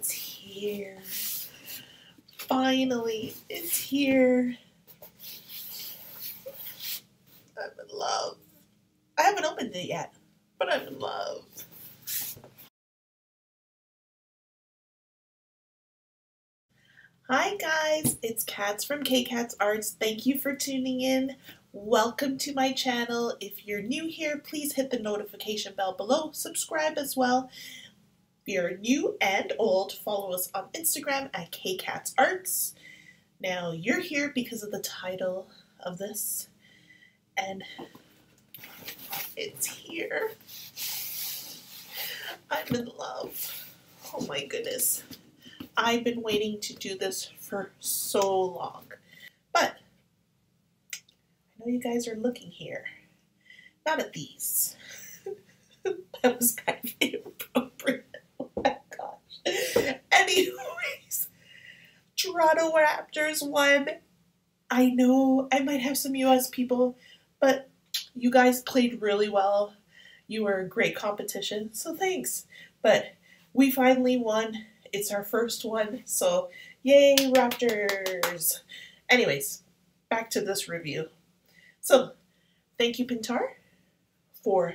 it's here. Finally, it's here. I'm in love. I haven't opened it yet, but I'm in love. Hi guys, it's Cats from K-Cats Arts. Thank you for tuning in. Welcome to my channel. If you're new here, please hit the notification bell below. Subscribe as well. If you're new and old, follow us on Instagram at K-Cats Arts. Now, you're here because of the title of this, and it's here. I'm in love. Oh my goodness. I've been waiting to do this for so long, but I know you guys are looking here. Not at these. That was kind of inappropriate. Oh my gosh. Anyways, Toronto Raptors won. I know I might have some US people, but you guys played really well. You were a great competition, so thanks. But we finally won. It's our first one, so yay, Raptors! Anyways, back to this review. So, thank you, Pintar, for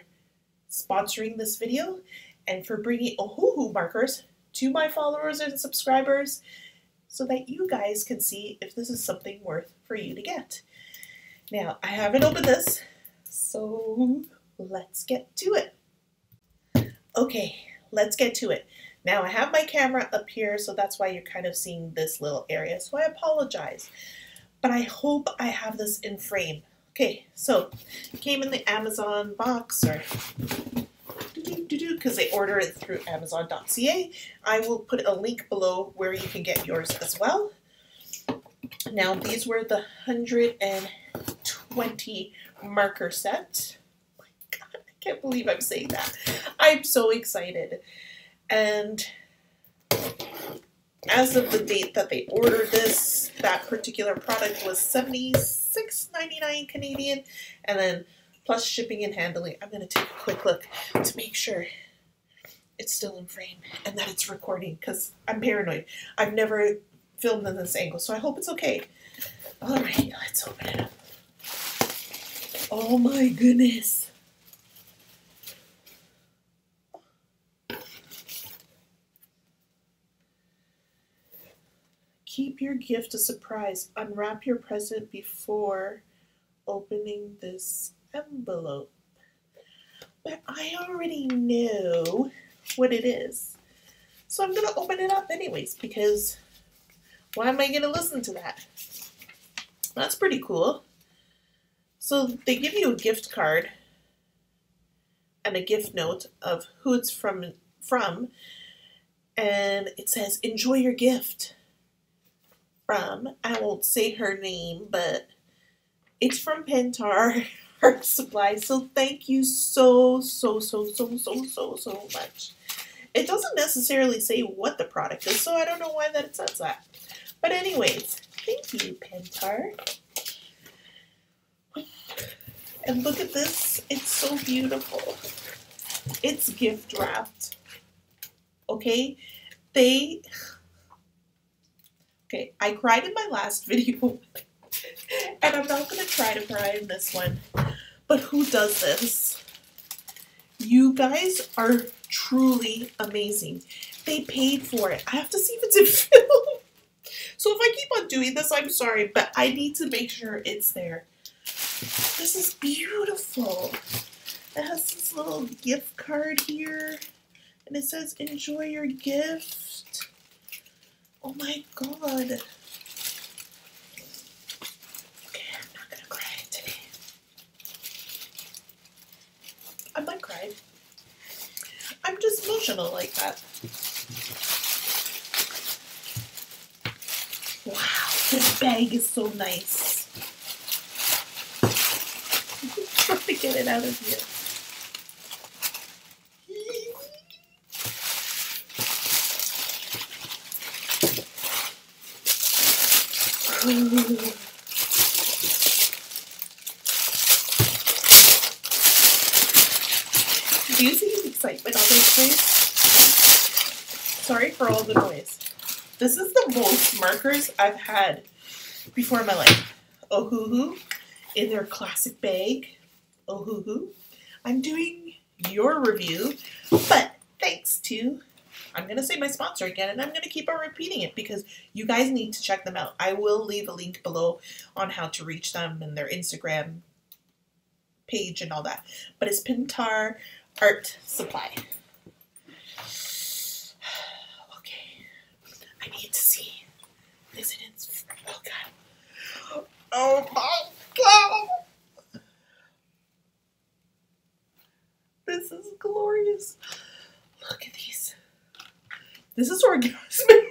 sponsoring this video and for bringing Ohuhu Markers to my followers and subscribers so that you guys can see if this is something worth for you to get. Now, I haven't opened this, so let's get to it. Okay, let's get to it. Now, I have my camera up here, so that's why you're kind of seeing this little area, so I apologize. But I hope I have this in frame. Okay, so it came in the Amazon box, or because they order it through Amazon.ca. I will put a link below where you can get yours as well. Now, these were the 120 marker set. Oh my God, I can't believe I'm saying that. I'm so excited. And as of the date that they ordered this, that particular product was $76.99 Canadian, and then plus shipping and handling. I'm going to take a quick look to make sure it's still in frame and that it's recording, because I'm paranoid. I've never filmed in this angle, so I hope it's okay. All right, let's open it up. Oh my goodness. Keep your gift a surprise. Unwrap your present before opening this envelope. But I already know what it is. So I'm going to open it up anyways, because why am I going to listen to that? That's pretty cool. So they give you a gift card and a gift note of who it's from, and it says, enjoy your gift. From, I won't say her name, but it's from Pintar Art Supply. So thank you so much. It doesn't necessarily say what the product is, so I don't know why that it says that. But anyways, thank you, Pintar. And look at this. It's so beautiful. It's gift wrapped. Okay? Okay, I cried in my last video, and I'm not going to try to cry in this one, but who does this? You guys are truly amazing. They paid for it. I have to see if it's in film. So if I keep on doing this, I'm sorry, but I need to make sure it's there. This is beautiful. It has this little gift card here, and it says, enjoy your gift. Oh my God. Okay, I'm not gonna cry today. I might cry. I'm just emotional like that. Wow, this bag is so nice. I'm trying to get it out of here. Do you see the excitement on his face? Sorry for all the noise. This is the most markers I've had before in my life. Ohuhu in their classic bag. Ohuhu. I'm doing your review, but thanks to, I'm going to say my sponsor again, and I'm going to keep on repeating it because you guys need to check them out. I will leave a link below on how to reach them and their Instagram page and all that. But it's Pintar Art Supply. Okay, I need to see. Is it in? Oh God! Oh my God! This is glorious. Look at these. This is orgasmic.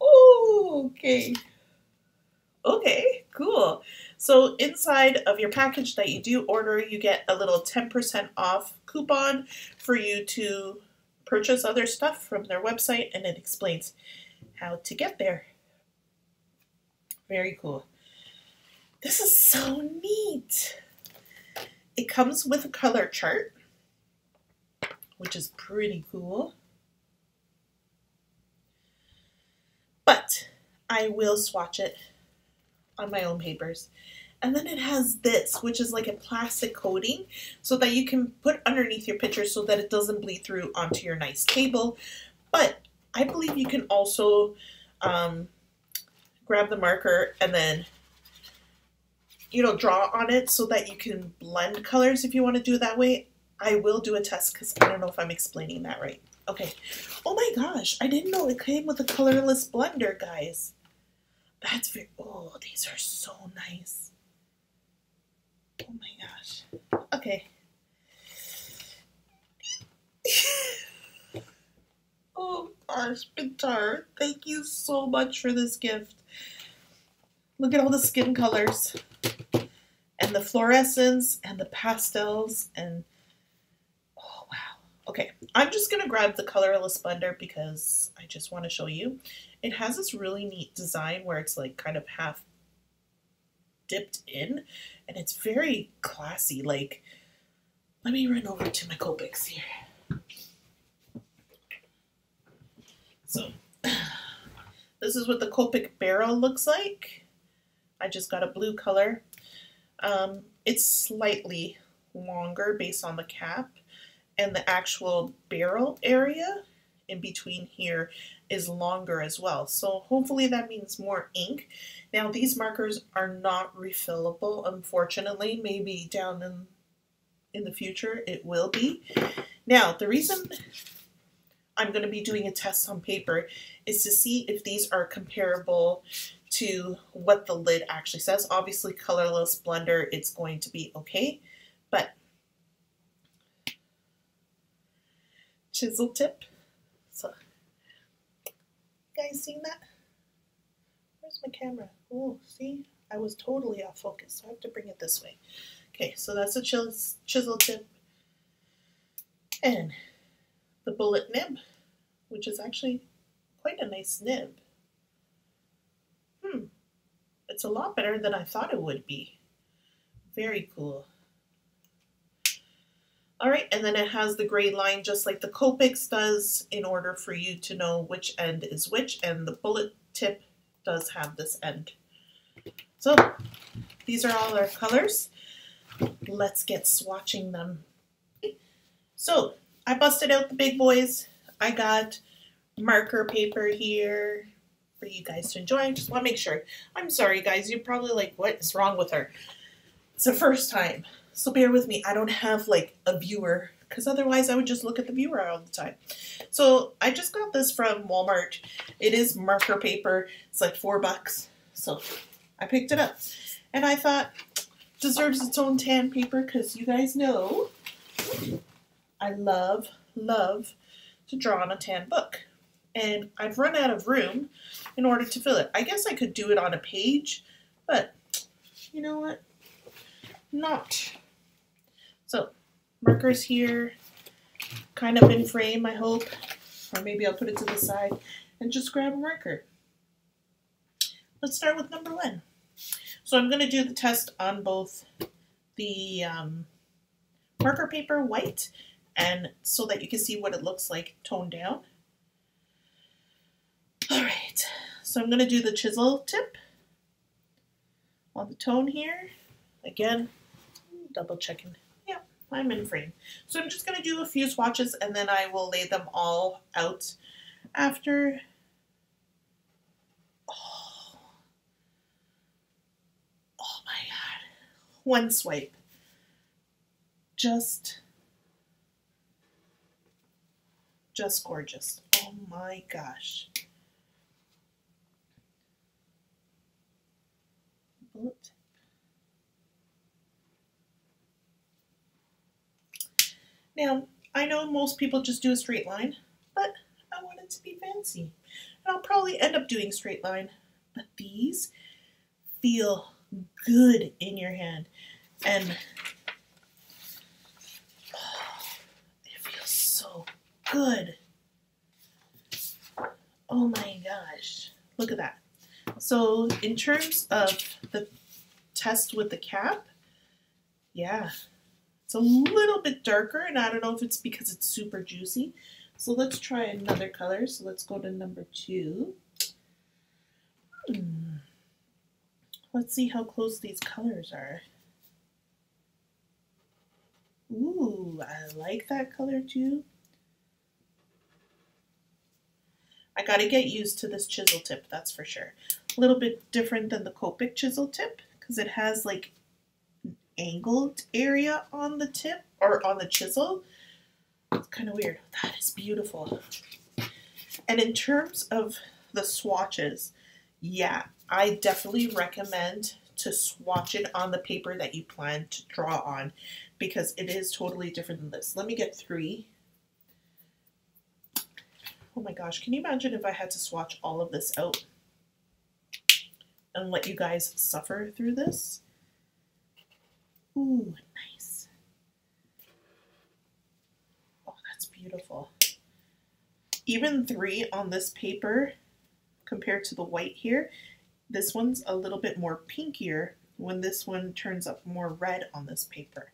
Oh, okay. Okay, cool. So inside of your package that you do order, you get a little 10% off coupon for you to purchase other stuff from their website, and it explains how to get there. Very cool. This is so neat. It comes with a color chart, which is pretty cool. But I will swatch it on my own papers. And then it has this, which is like a plastic coating so that you can put underneath your picture so that it doesn't bleed through onto your nice table. But I believe you can also grab the marker and then, you know, draw on it so that you can blend colors if you want to do it that way. I will do a test because I don't know if I'm explaining that right. Okay. Oh my gosh, I didn't know it came with a colorless blender, guys. That's very, oh, these are so nice. Oh my gosh. Okay. Oh gosh, Pintar, thank you so much for this gift. Look at all the skin colors and the fluorescence and the pastels and oh wow. Okay, I'm just gonna grab the colorless blender because I just want to show you. It has this really neat design where it's like kind of half dipped in and it's very classy. Like, let me run over to my Copics here. So this is what the Copic Barrel looks like. I just got a blue color. It's slightly longer based on the cap, and the actual barrel area in between here is longer as well. So hopefully that means more ink. Now these markers are not refillable, unfortunately. Maybe down in the future it will be. Now the reason I'm going to be doing a test on paper is to see if these are comparable to what the lid actually says. Obviously colorless blender, it's going to be okay, but chisel tip. So, you guys seen that? Where's my camera? Oh, see? I was totally off focus, so I have to bring it this way. Okay, so that's a chisel tip. And the bullet nib, which is actually quite a nice nib. It's a lot better than I thought it would be. Very cool. All right, and then it has the gray line just like the Copics does in order for you to know which end is which, and the bullet tip does have this end. So these are all our colors. Let's get swatching them. So I busted out the big boys. I got marker paper here for you guys to enjoy. I just want to make sure. I'm sorry guys, you're probably like, what is wrong with her? It's the first time, so bear with me. I don't have like a viewer because otherwise I would just look at the viewer all the time. So I just got this from Walmart. It is marker paper. It's like $4, so I picked it up and I thought deserves its own tan paper because you guys know I love to draw on a tan book. And I've run out of room in order to fill it. I guess I could do it on a page, but you know what? Not. So, markers here, kind of in frame, I hope. Or maybe I'll put it to the side and just grab a marker. Let's start with number 1. So I'm going to do the test on both the marker paper white and so that you can see what it looks like toned down. All right, so I'm going to do the chisel tip on the tone here. Again, double checking. Yeah, I'm in frame. So I'm just going to do a few swatches and then I will lay them all out after. Oh my God. One swipe. Just gorgeous. Oh my gosh. Bullet tip. Now, I know most people just do a straight line, but I want it to be fancy. And I'll probably end up doing straight line, but these feel good in your hand. And it feels so good. Oh my gosh. Look at that. So in terms of the test with the cap, yeah, it's a little bit darker, and I don't know if it's because it's super juicy. So let's try another color. So let's go to number 2. Let's see how close these colors are. Ooh, I like that color too. I gotta get used to this chisel tip, that's for sure. A little bit different than the Copic chisel tip because it has like an angled area on the tip or on the chisel. It's kind of weird. That is beautiful. And in terms of the swatches, yeah, I definitely recommend to swatch it on the paper that you plan to draw on because it is totally different than this. Let me get 3. Oh my gosh, can you imagine if I had to swatch all of this out and let you guys suffer through this? Ooh, nice. Oh, that's beautiful. Even 3 on this paper compared to the white here, this one's a little bit more pinkier when this one turns up more red on this paper.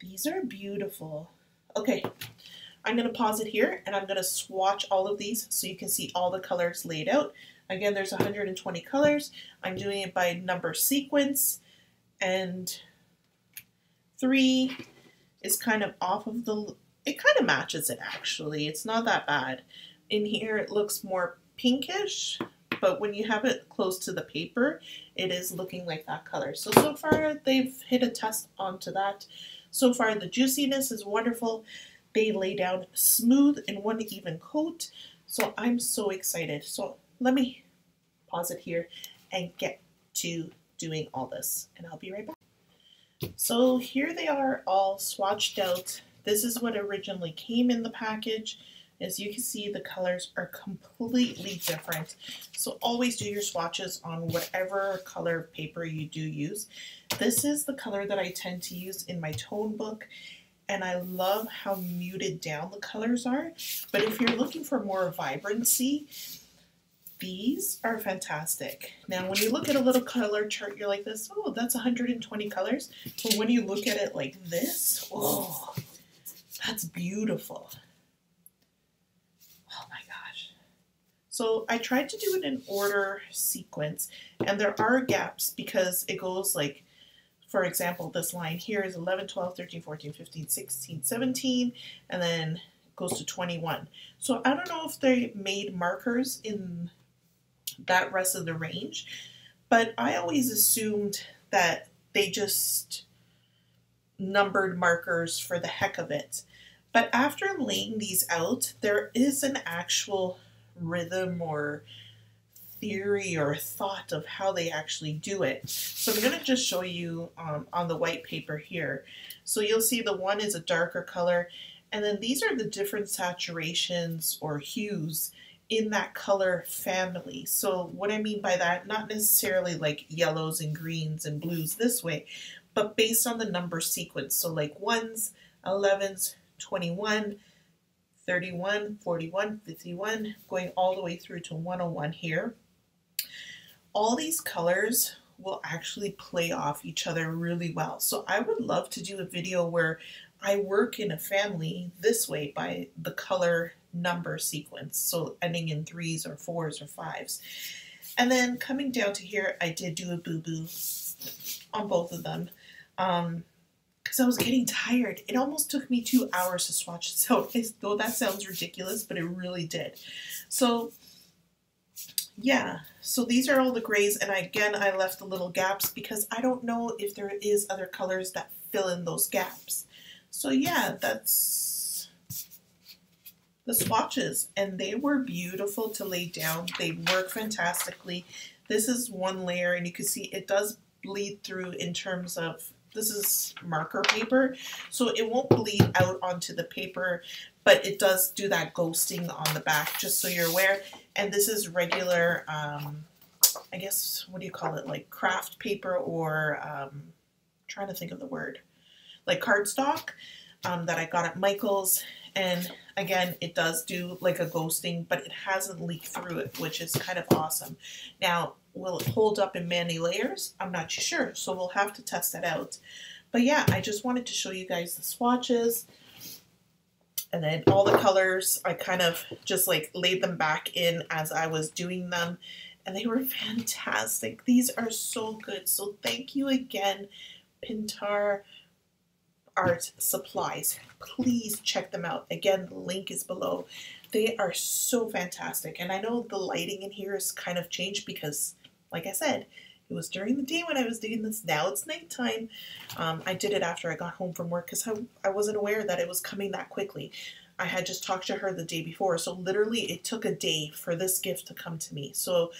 These are beautiful. Okay. I'm going to pause it here and I'm going to swatch all of these so you can see all the colors laid out. Again, there's 120 colors. I'm doing it by number sequence, and 3 is kind of off of the, it kind of matches it actually. It's not that bad. In here it looks more pinkish, but when you have it close to the paper, it is looking like that color. So far they've hit a test onto that. So far the juiciness is wonderful. They lay down smooth in one even coat. So I'm so excited. So let me pause it here and get to doing all this, and I'll be right back. So here they are all swatched out. This is what originally came in the package. As you can see, the colors are completely different. So always do your swatches on whatever color paper you do use. This is the color that I tend to use in my tone book. And I love how muted down the colors are. But if you're looking for more vibrancy, these are fantastic. Now, when you look at a little color chart, you're like this, oh, that's 120 colors. But when you look at it like this, oh, that's beautiful. Oh my gosh. So I tried to do it in order sequence, and there are gaps because it goes like, for example, this line here is 11, 12, 13, 14, 15, 16, 17, and then it goes to 21. So I don't know if they made markers in that rest of the range, but I always assumed that they just numbered markers for the heck of it. But after laying these out, there is an actual rhythm or theory or thought of how they actually do it. So I'm going to just show you on the white paper here. So you'll see the one is a darker color, and then these are the different saturations or hues in that color family. So what I mean by that, not necessarily like yellows and greens and blues this way, but based on the number sequence. So like 1s, 11s, 21, 31, 41, 51, going all the way through to 101 here. All these colors will actually play off each other really well. So I would love to do a video where I work in a family this way by the color number sequence, so ending in 3s or 4s or 5s. And then coming down to here, I did do a boo-boo on both of them because I was getting tired. It almost took me 2 hours to swatch this out. I know that sounds ridiculous, but it really did. So yeah, so these are all the grays, and again, I left the little gaps because I don't know if there is other colors that fill in those gaps. So yeah, that's the swatches, and they were beautiful to lay down. They work fantastically. This is one layer, and you can see it does bleed through in terms of, this is marker paper, so it won't bleed out onto the paper, but it does do that ghosting on the back, just so you're aware. And this is regular, I guess, what do you call it, like craft paper, or trying to think of the word, like cardstock that I got at Michael's. And again, it does do like a ghosting, but it hasn't leaked through it, which is kind of awesome. Now, will it hold up in many layers? I'm not too sure, so we'll have to test that out. But yeah, I just wanted to show you guys the swatches. And then all the colors, I kind of just like laid them back in as I was doing them. And they were fantastic. These are so good. So thank you again, Pintar Art Supplies. Please check them out. Again, the link is below. They are so fantastic. And I know the lighting in here is kind of changed because, like I said, it was during the day when I was doing this. Now it's nighttime. I did it after I got home from work because I wasn't aware that it was coming that quickly. I had just talked to her the day before, so literally it took a day for this gift to come to me. So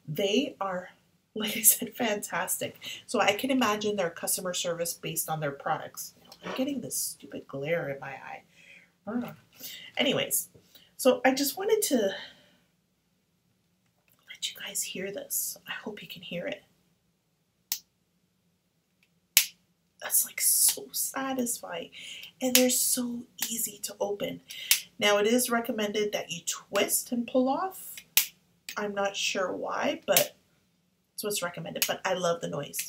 they are, like I said, fantastic. So I can imagine their customer service based on their products. I'm getting this stupid glare in my eye. Anyways, so I just wanted to let you guys hear this. I hope you can hear it. That's like so satisfying, and they're so easy to open. Now it is recommended that you twist and pull off. I'm not sure why, but it's what's recommended, but I love the noise.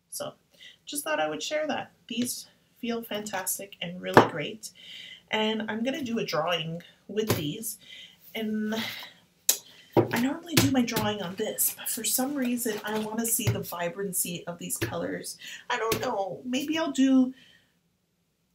So just thought I would share that. These feel fantastic and really great. And I'm going to do a drawing with these. And I normally do my drawing on this, but for some reason I want to see the vibrancy of these colors. I don't know. Maybe I'll do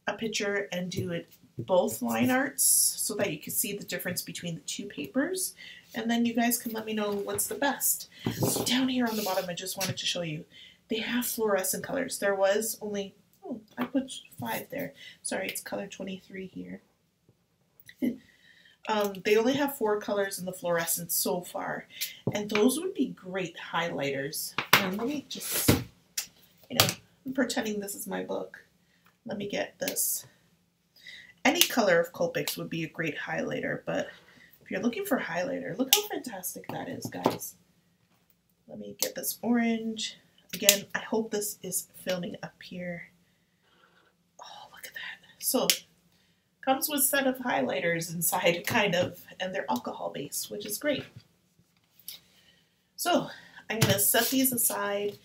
a picture and do it both line arts so that you can see the difference between the two papers. And then you guys can let me know what's the best. So down here on the bottom, I just wanted to show you, they have fluorescent colors. There was only, oh, I put 5 there. Sorry, it's color 23 here. They only have 4 colors in the fluorescent so far, and those would be great highlighters. And let me just, I'm pretending this is my book. Let me get this. Any color of Copics would be a great highlighter, but if you're looking for highlighter, look how fantastic that is, guys. Let me get this orange. Again, I hope this is filming up here. Oh, look at that. So, comes with a set of highlighters inside, kind of, and they're alcohol-based, which is great. So, I'm going to set these aside,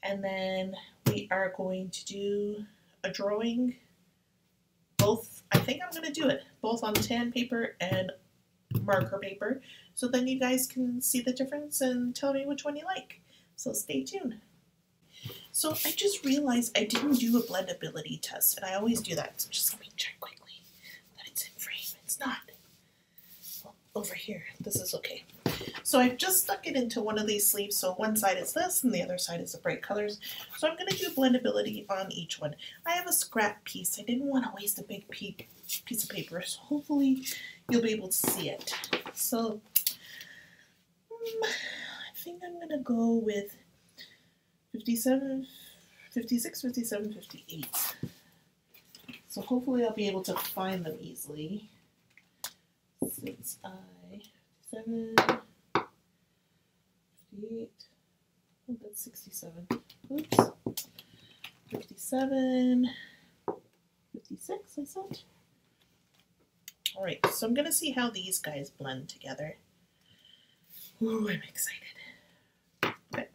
and then we are going to do a drawing. Both, I think I'm going to do it, both on tan paper and marker paper, so then you guys can see the difference and tell me which one you like. So stay tuned. So I just realized I didn't do a blendability test, and I always do that. So just let me check quickly that it's in frame. It's not. Well, over here, this is okay. So I've just stuck it into one of these sleeves. So one side is this, and the other side is the bright colors. So I'm going to do blendability on each one. I have a scrap piece. I didn't want to waste a big piece of paper, so hopefully you'll be able to see it. So I think I'm going to go with 57, 56, 57, 58. So hopefully I'll be able to find them easily. Since 57, 58, oh, that's 67. Oops. 57, 56, I said. Alright, so I'm going to see how these guys blend together. Ooh, I'm excited. Okay.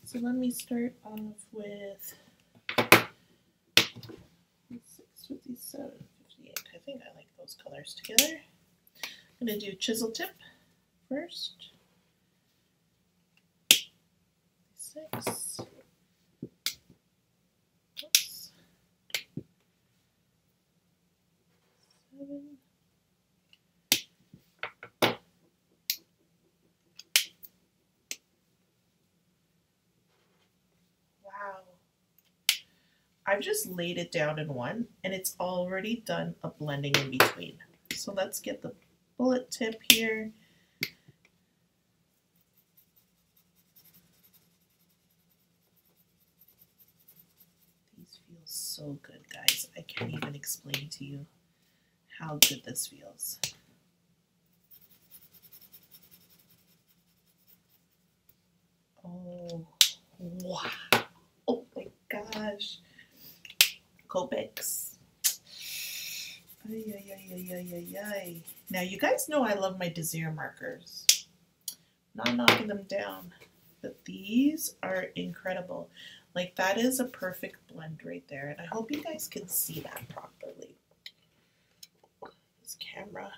So let me start off with, let's 57, 58. I think I like those colors together. I'm going to do chisel tip first. 6. Oops. 7. Wow. I've just laid it down in one and it's already done a blending in between. So let's get the bullet tip here. These feel so good, guys. I can't even explain to you how good this feels. Oh, wow. Oh my gosh. Copics. Ay, ay, ay, ay, ay, ay, ay. Now, you guys know I love my Desire markers. Not knocking them down, but these are incredible. Like, that is a perfect blend right there, and I hope you guys can see that properly. This camera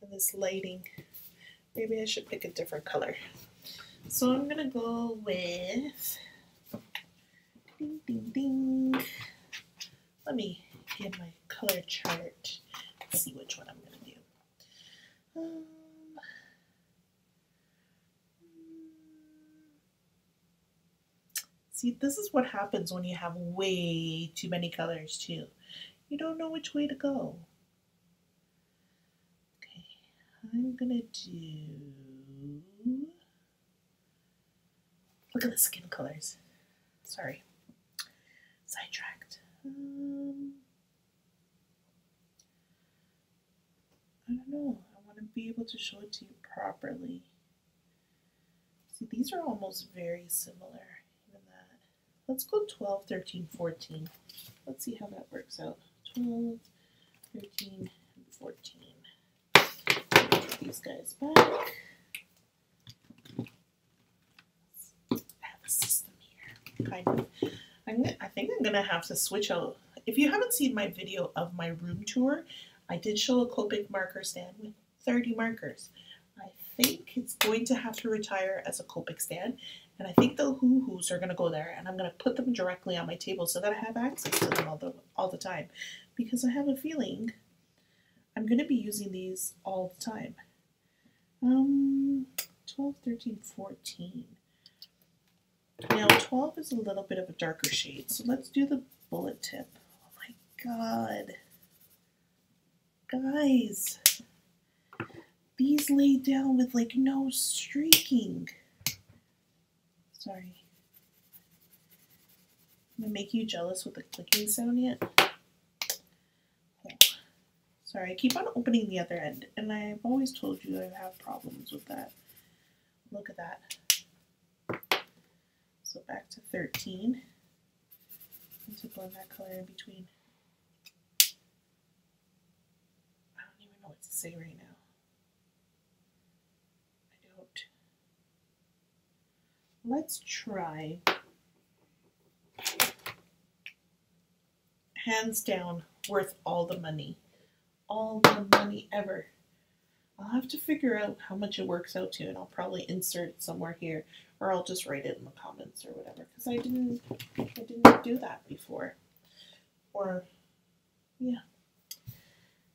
and this lighting. Maybe I should pick a different color. So I'm gonna go with, ding, ding, ding. Let me get my color chart and see which one I'm gonna do. See, this is what happens when you have way too many colors too. You don't know which way to go. Okay, I'm gonna do, look at the skin colors. Sorry, sidetracked. I don't know, I want to be able to show it to you properly. See, these are almost very similar. Let's go 12, 13, 14. Let's see how that works out. 12, 13, and 14. Put these guys back. I have a system here, kind of. I think I'm gonna have to switch out. If you haven't seen my video of my room tour, I did show a Copic marker stand with 30 markers. I think it's going to have to retire as a Copic stand. And I think the Ohuhus are going to go there, and I'm going to put them directly on my table so that I have access to them all the time. Because I have a feeling I'm going to be using these all the time. 12, 13, 14. Now 12 is a little bit of a darker shade, so let's do the bullet tip. Oh my god. Guys, these lay down with like no streaking. Sorry. Am I making you jealous with the clicking sound yet? Oh. Sorry, I keep on opening the other end, and I've always told you I have problems with that. Look at that. So back to 13. I need to blend that color in between. I don't even know what to say right now. I don't. Let's try, hands down, worth all the money ever. I'll have to figure out how much it works out to, and I'll probably insert it somewhere here, or I'll just write it in the comments or whatever, because I didn't do that before. Or, yeah.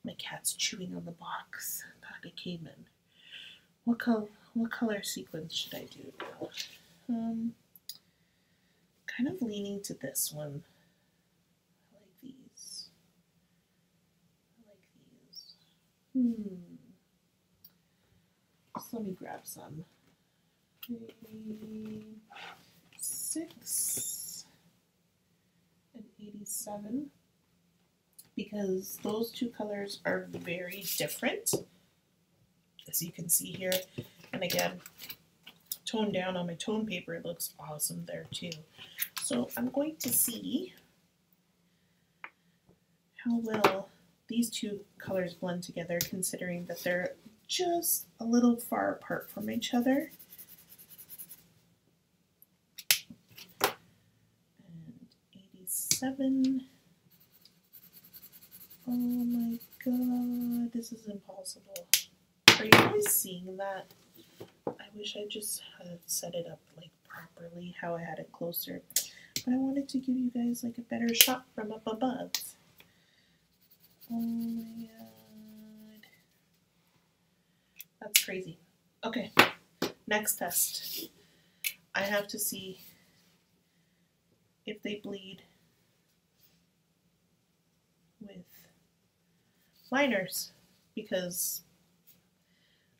My cat's chewing on the box that it came in. What color sequence should I do now? Kind of leaning to this one. I like these. So let me grab some. 6 and 87, because those two colors are very different, as you can see here. And again, toned down on my tone paper, it looks awesome there too. So I'm going to see how well these two colors blend together, considering that they're just a little far apart from each other. And 87. Oh my god, this is impossible. Are you guys seeing that? I wish I just had set it up like properly, how I had it closer. But I wanted to give you guys like a better shot from up above. Oh my god. That's crazy. Okay, next test. I have to see if they bleed with liners, because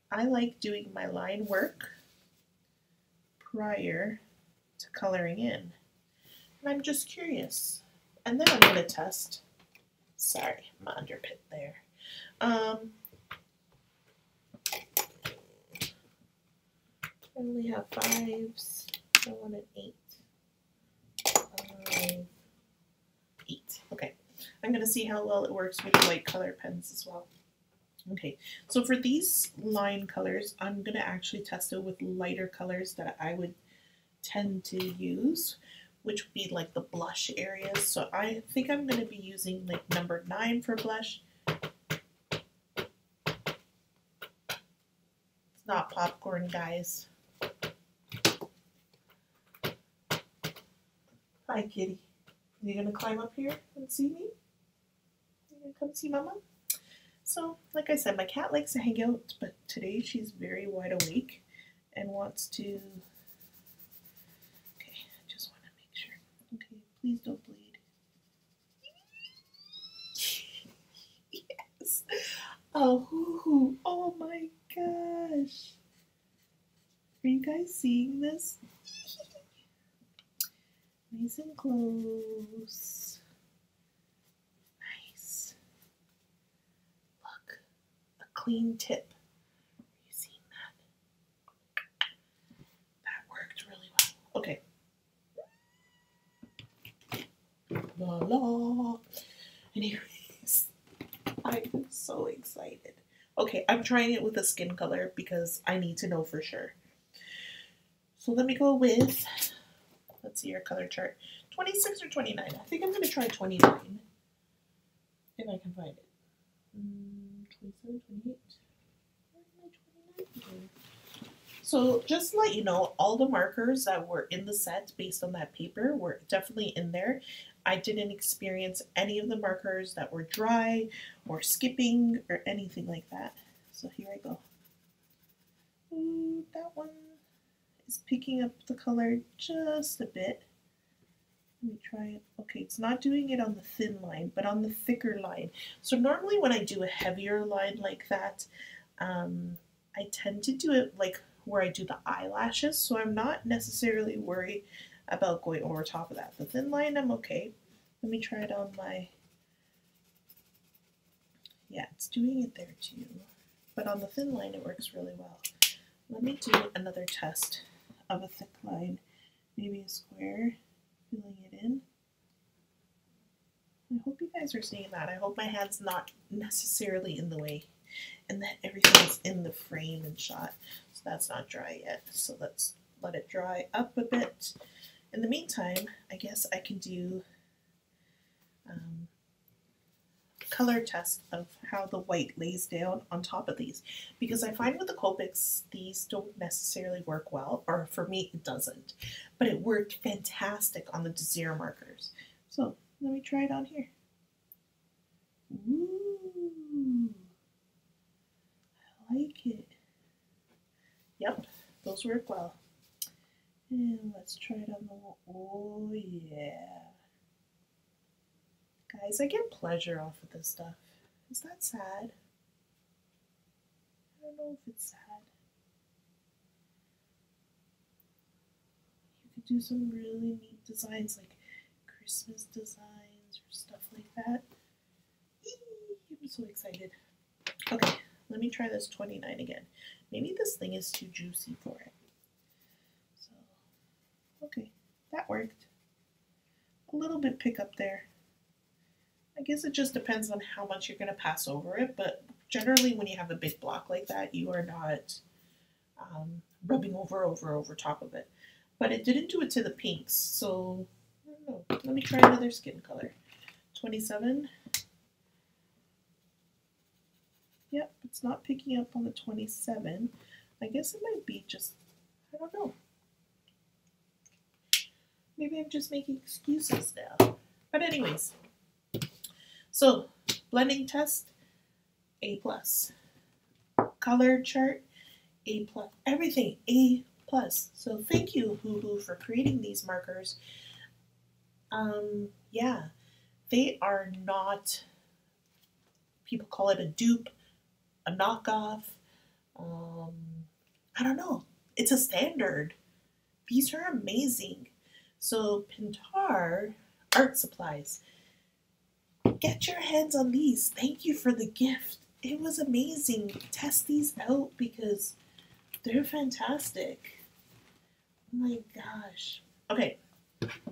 I like doing my line work prior to coloring in. And I'm just curious. And then I'm going to test. Sorry, my underpit there. I only have 5s. I want an 8. 8. Okay. I'm going to see how well it works with white color pens as well. Okay, so for these line colors, I'm going to actually test it with lighter colors that I would tend to use, which would be like the blush areas. So I think I'm going to be using like number 9 for blush. It's not popcorn, guys. Hi, kitty. Are you going to climb up here and see me? You going to come see Mama? So, like I said, my cat likes to hang out, but today she's very wide awake and wants to... Okay, I just want to make sure. Okay, please don't bleed. Yes! Ohuhu! Oh my gosh! Are you guys seeing this? Nice and close. Nice. Look, a clean tip. Are you seeing that? That worked really well. Okay. La la. Anyways, I'm so excited. Okay, I'm trying it with a skin color because I need to know for sure. So let me go with, let's see your color chart, 26 or 29. I think I'm going to try 29 if I can find it. 27, 28. Where am I 29? So just to let you know, all the markers that were in the set based on that paper were definitely in there. I didn't experience any of the markers that were dry or skipping or anything like that. So here I go. Ooh, that one is picking up the color just a bit. Let me try it. Okay, it's not doing it on the thin line, but on the thicker line. So normally when I do a heavier line like that, I tend to do it like where I do the eyelashes, so I'm not necessarily worried about going over top of that. The thin line, I'm okay. Let me try it on my... Yeah, it's doing it there too. But on the thin line, it works really well. Let me do another test of a thick line. Maybe a square, filling it in. I hope you guys are seeing that. I hope my hand's not necessarily in the way and that everything's in the frame and shot. So that's not dry yet. So let's let it dry up a bit. In the meantime, I guess I can do color test of how the white lays down on top of these, because I find with the Copics these don't necessarily work well, or for me it doesn't, but it worked fantastic on the Desire markers. So let me try it on here. Ooh, I like it. Yep, those work well. And let's try it on the wall. Oh yeah. Guys, I get pleasure off of this stuff. Is that sad? I don't know if it's sad. You could do some really neat designs like Christmas designs or stuff like that. Eee, I'm so excited. Okay, let me try this 29 again. Maybe this thing is too juicy for it. So, okay, that worked. A little bit pick up there. I guess it just depends on how much you're going to pass over it, but generally when you have a big block like that, you are not rubbing over top of it. But it didn't do it to the pinks, so I don't know. Let me try another skin color. 27. It's not picking up on the 27. I guess it might be just, I don't know. Maybe I'm just making excuses now. But anyways, so blending test, A+. Color chart, A+. Everything, A+. So thank you, Ohuhu, for creating these markers. Yeah, they are not, people call it a dupe, a knockoff. I don't know. It's a standard. These are amazing. So Pintar Art Supplies, get your hands on these. Thank you for the gift. It was amazing. Test these out because they're fantastic. Oh my gosh. Okay,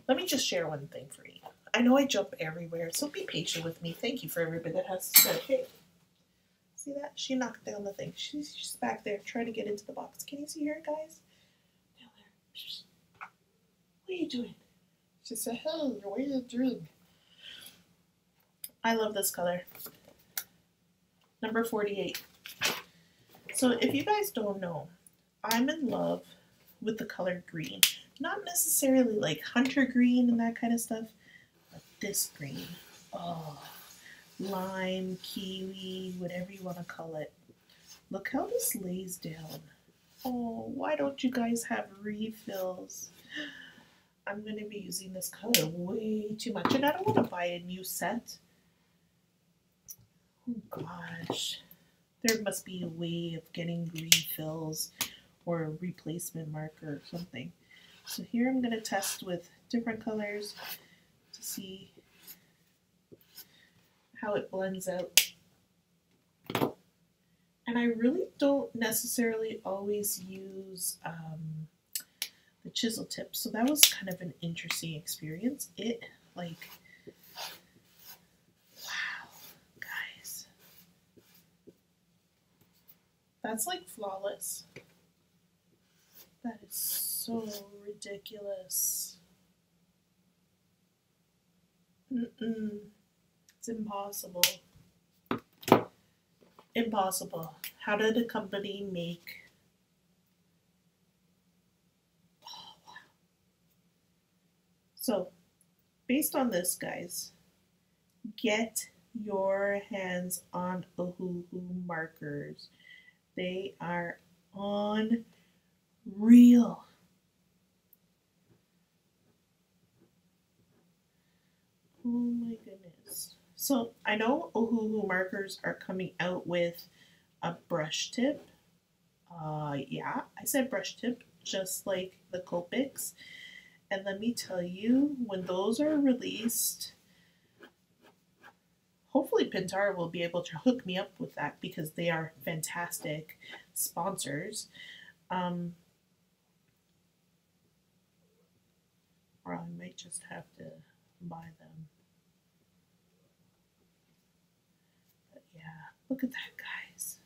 let me just share one thing for you. I know I jump everywhere, so be patient with me. Thank you for everybody that has said, hey, see that? She knocked down the thing. She's just back there trying to get into the box. Can you see her, guys? Down there. What are you doing? She said, hey, what are you doing? I love this color. Number 48. So if you guys don't know, I'm in love with the color green. Not necessarily like hunter green and that kind of stuff, but this green. Oh, lime, kiwi, whatever you want to call it. Look how this lays down. Oh, why don't you guys have refills? I'm going to be using this color way too much, and I don't want to buy a new set. Oh gosh, there must be a way of getting refills or a replacement marker or something. So here I'm going to test with different colors to see how it blends out. And I really don't necessarily always use the chisel tip, so that was kind of an interesting experience. It, like, wow, guys. That's like flawless. That is so ridiculous. It's impossible. Impossible. How did a company make... Oh, wow. So, based on this, guys, get your hands on Ohuhu Markers. They are unreal. Oh my goodness. So I know Ohuhu Markers are coming out with a brush tip. Yeah, I said brush tip, just like the Copics. And let me tell you, when those are released, hopefully Pintar will be able to hook me up with that because they are fantastic sponsors. Or I might just have to buy them. But yeah, look at that, guys.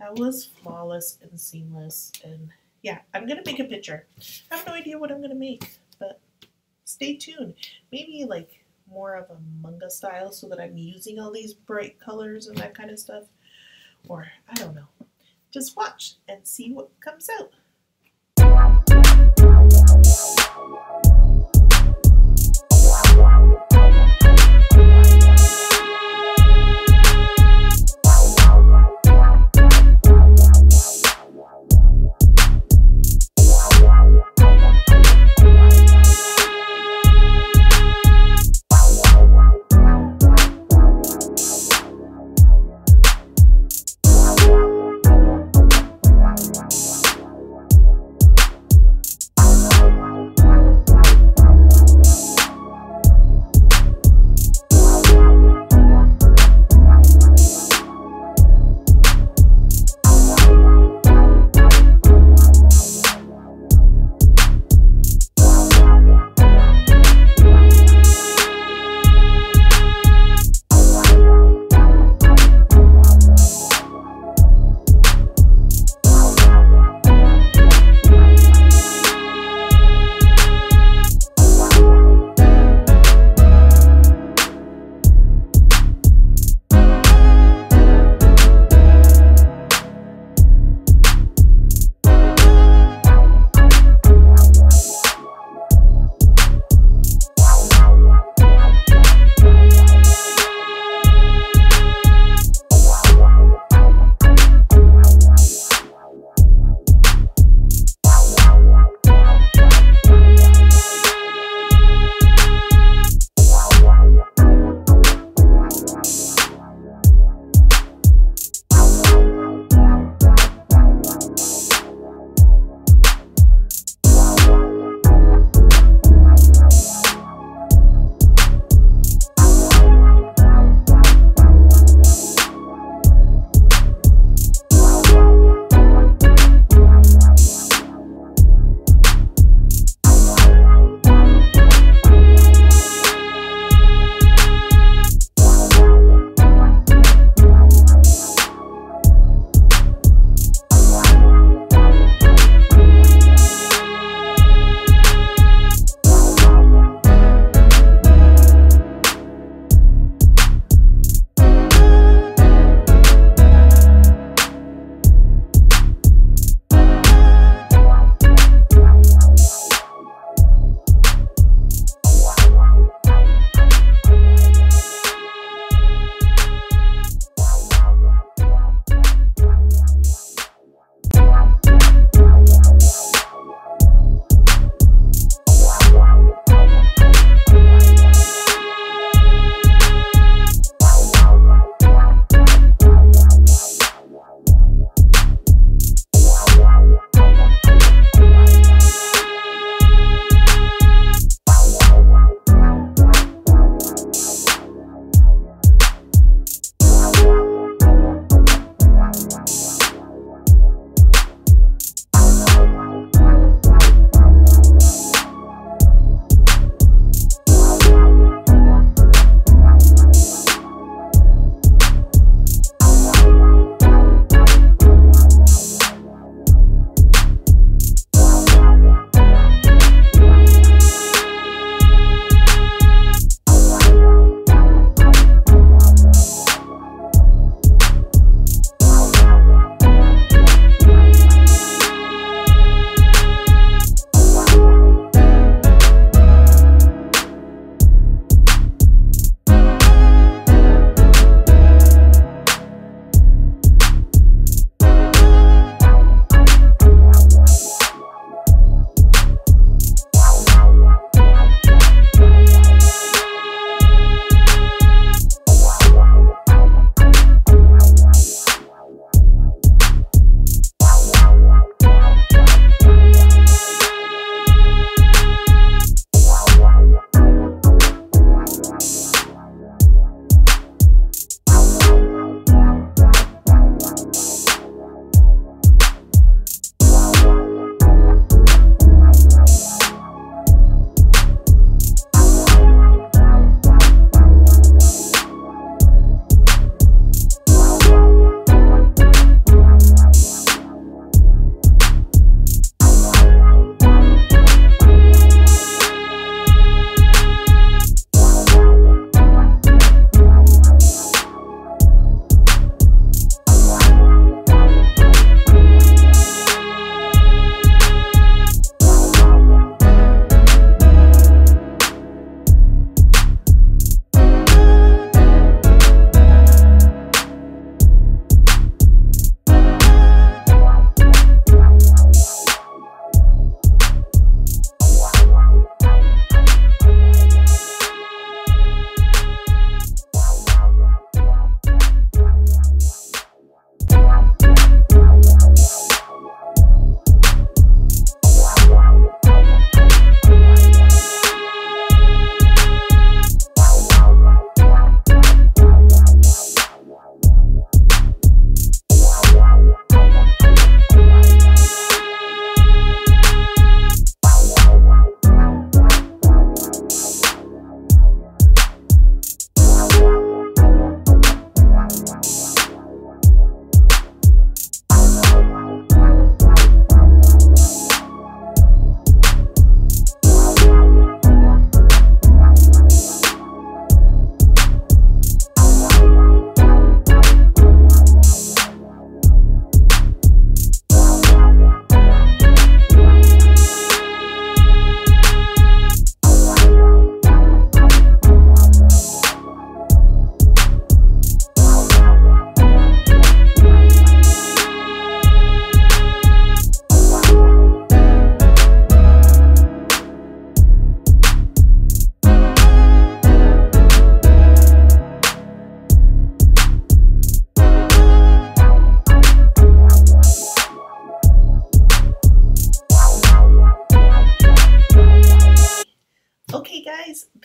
That was flawless and seamless. And yeah, I'm going to make a picture. I have no idea what I'm going to make, but stay tuned. Maybe like more of a manga style so that I'm using all these bright colors and that kind of stuff. Or I don't know. Just watch and see what comes out.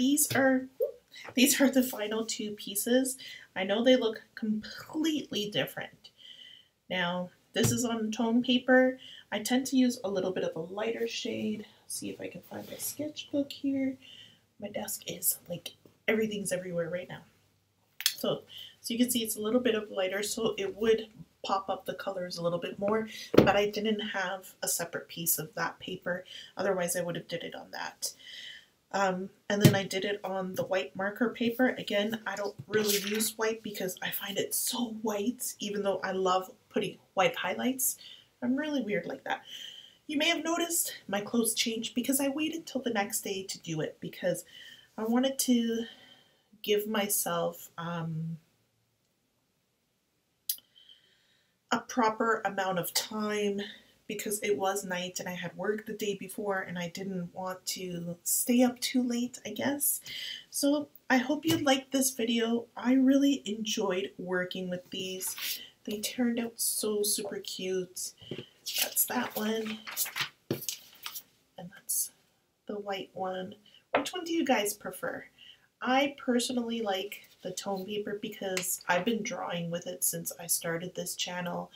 these are the final two pieces. I know they look completely different. Now, this is on tone paper. I tend to use a little bit of a lighter shade. See if I can find my sketchbook here. My desk is like, everything's everywhere right now. So you can see it's a little bit of lighter, so it would pop up the colors a little bit more, but I didn't have a separate piece of that paper. Otherwise, I would have did it on that. And then I did it on the white marker paper. Again, I don't really use white because I find it so white, even though I love putting white highlights. I'm really weird like that. You may have noticed my clothes changed because I waited till the next day to do it because I wanted to give myself a proper amount of time because it was night and I had work the day before and I didn't want to stay up too late, I guess. So I hope you liked this video. I really enjoyed working with these. They turned out so super cute. That's that one. And that's the white one. Which one do you guys prefer? I personally like the tone paper because I've been drawing with it since I started this channel.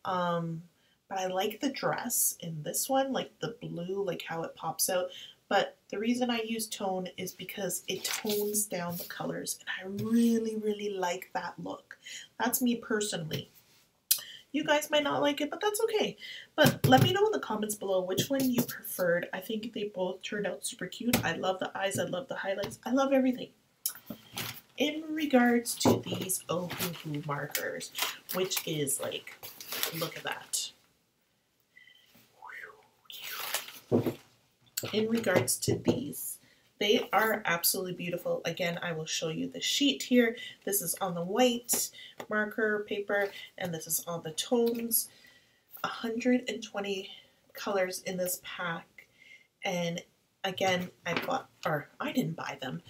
But I like the dress in this one, like the blue, like how it pops out. But the reason I use tone is because it tones down the colors and I really, really like that look. That's me personally. You guys might not like it, but that's okay. But let me know in the comments below which one you preferred. I think they both turned out super cute. I love the eyes. I love the highlights. I love everything. In regards to these Ohuhu markers, which is like, look at that. In regards to these, they are absolutely beautiful. Again, I will show you the sheet here. This is on the white marker paper, and this is on the tones. 120 colors in this pack. And again, I didn't buy them.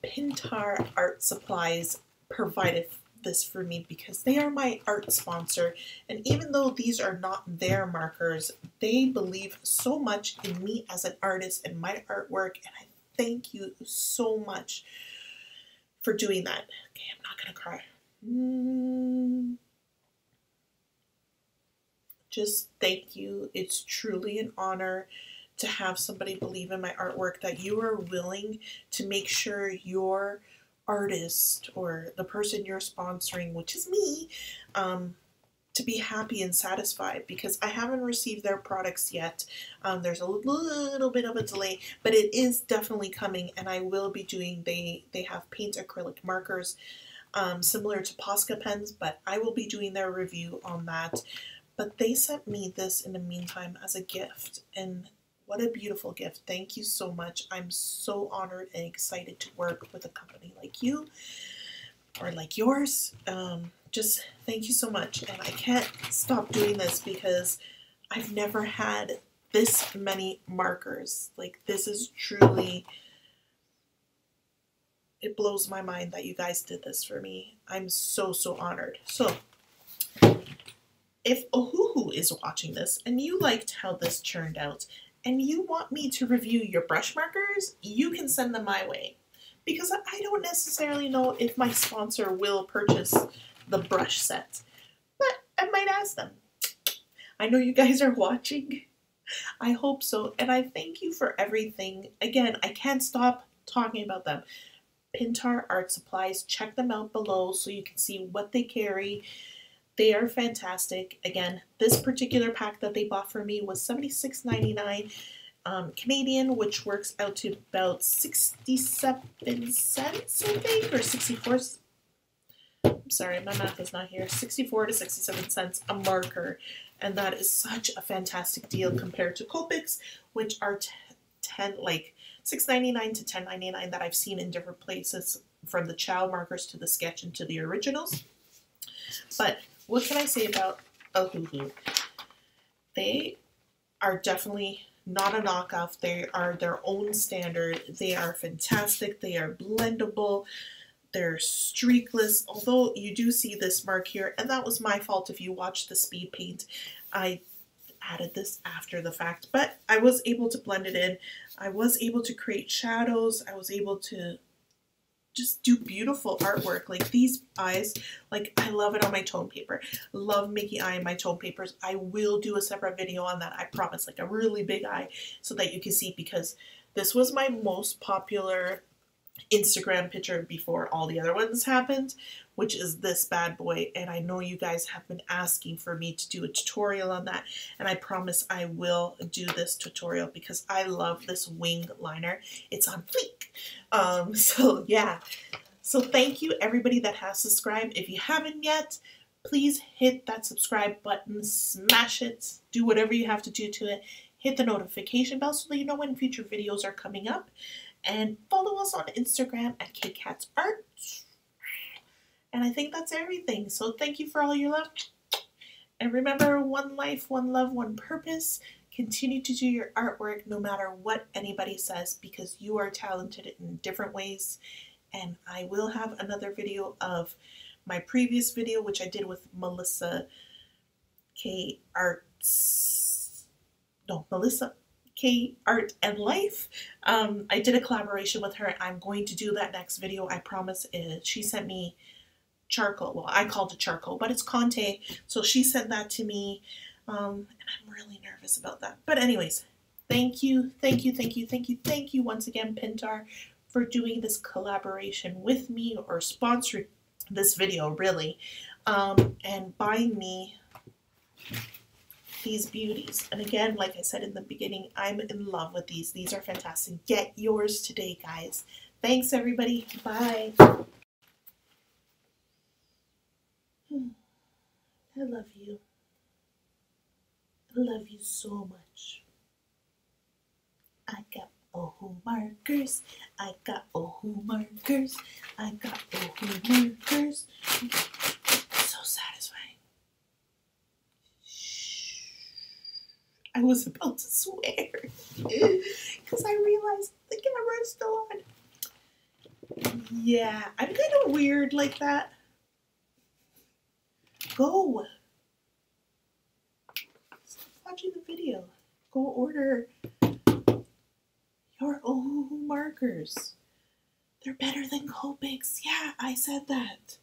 Pintar Art Supplies provided this for me because they are my art sponsor, and even though these are not their markers, they believe so much in me as an artist and my artwork, and I thank you so much for doing that. Okay, I'm not gonna cry. Just thank you. It's truly an honor to have somebody believe in my artwork, that you are willing to make sure your artist or the person you're sponsoring, which is me, to be happy and satisfied, because I haven't received their products yet. There's a little bit of a delay, but it is definitely coming, and I will be doing, they have paint acrylic markers similar to Posca pens, but I will be doing their review on that. But they sent me this in the meantime as a gift, and what a beautiful gift. Thank you so much. I'm so honored and excited to work with a company like you or like yours. Just thank you so much. And I can't stop doing this because I've never had this many markers. Like, this is truly, it blows my mind that you guys did this for me. I'm so, so honored. So if Ohuhu is watching this and you liked how this turned out, and you want me to review your brush markers, you can send them my way. Because I don't necessarily know if my sponsor will purchase the brush set, but I might ask them. I know you guys are watching. I hope so, and I thank you for everything. Again, I can't stop talking about them. Pintar Art Supplies, check them out below so you can see what they carry. They are fantastic. Again, this particular pack that they bought for me was $76.99 Canadian, which works out to about 67 cents, I think, or 64. I'm sorry, my math is not here. 64 to 67 cents a marker, and that is such a fantastic deal compared to Copics, which are $6.99 to $10.99 that I've seen in different places, from the Chow markers to the sketch and to the originals. But what can I say about Ohuhu? They are definitely not a knockoff. They are their own standard. They are fantastic. They are blendable. They're streakless. Although you do see this mark here, and that was my fault if you watched the speed paint. I added this after the fact, but I was able to blend it in. I was able to create shadows. I was able to just do beautiful artwork. Like these eyes, like I love it on my tone paper. Love making eye in my tone papers. I will do a separate video on that, I promise, like a really big eye so that you can see, because this was my most popular Instagram picture before all the other ones happened, which is this bad boy. And I know you guys have been asking for me to do a tutorial on that, and I promise I will do this tutorial because I love this wing liner. It's on fleek. So yeah, so thank you everybody that has subscribed. If you haven't yet, please hit that subscribe button, smash it, do whatever you have to do to it. Hit the notification bell so that you know when future videos are coming up. And follow us on Instagram at KCatsArt. And I think that's everything. So thank you for all your love. And remember, one life, one love, one purpose. Continue to do your artwork no matter what anybody says, because you are talented in different ways. And I will have another video of my previous video, which I did with Melissa K. Art and Life. I did a collaboration with her. I'm going to do that next video, I promise. She sent me charcoal. Well, I called it charcoal, but it's Conte. So she sent that to me, and I'm really nervous about that. But anyways, thank you once again, Pintar, for doing this collaboration with me, or sponsoring this video, really, and buying me these beauties. And again, like I said in the beginning, I'm in love with these. These are fantastic. Get yours today, guys. Thanks, everybody. Bye. I love you. I love you so much. I got Ohuhu Markers. I got Ohuhu Markers. I got Ohuhu Markers. So satisfying. I was about to swear because I realized the camera is still on. Yeah, I'm kind of weird like that. Go. Stop watching the video. Go order your Ohuhu markers. They're better than Copics. Yeah, I said that.